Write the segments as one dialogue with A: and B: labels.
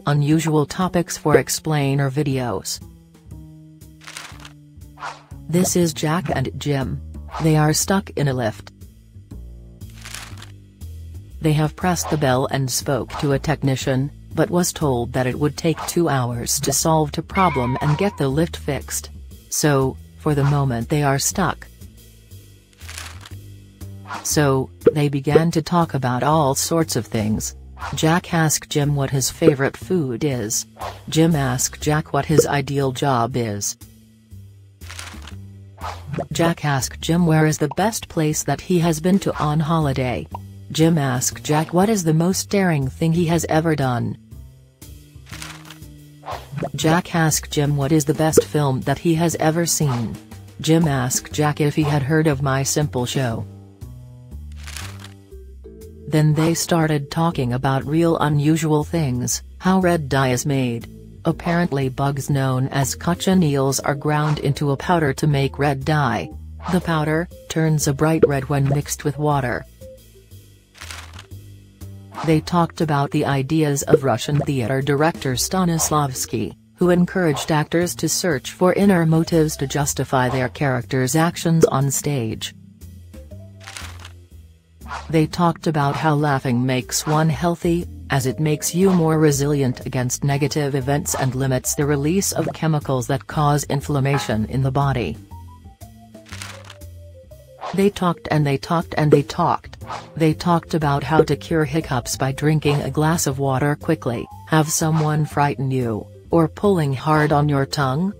A: unusual topics for explainer videos. This is Jack and Jim. They are stuck in a lift. They have pressed the bell and spoke to a technician, but was told that it would take 2 hours to solve the problem and get the lift fixed. So, for the moment they are stuck. So, they began to talk about all sorts of things. Jack asked Jim what his favorite food is. Jim asked Jack what his ideal job is. Jack asked Jim where is the best place that he has been to on holiday. Jim asked Jack what is the most daring thing he has ever done. Jack asked Jim what is the best film that he has ever seen. Jim asked Jack if he had heard of My Simple Show. Then they started talking about real unusual things, how red dye is made. Apparently bugs known as cochineals are ground into a powder to make red dye. The powder turns a bright red when mixed with water. They talked about the ideas of Russian theater director Stanislavski, who encouraged actors to search for inner motives to justify their characters' actions on stage. They talked about how laughing makes one healthy, as it makes you more resilient against negative events and limits the release of chemicals that cause inflammation in the body. They talked and they talked and they talked. They talked about how to cure hiccups by drinking a glass of water quickly, have someone frighten you, or pulling hard on your tongue.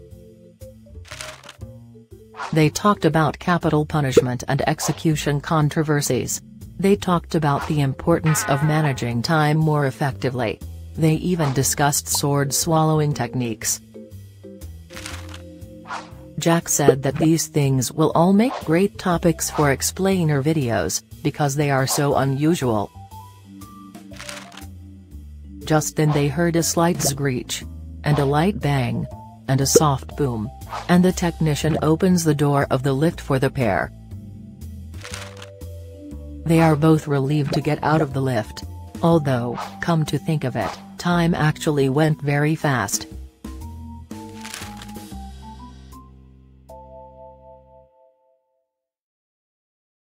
A: They talked about capital punishment and execution controversies. They talked about the importance of managing time more effectively. They even discussed sword swallowing techniques. Jack said that these things will all make great topics for explainer videos, because they are so unusual. Just then they heard a slight screech, and a light bang, and a soft boom, and the technician opens the door of the lift for the pair. They are both relieved to get out of the lift. Although, come to think of it, time actually went very fast.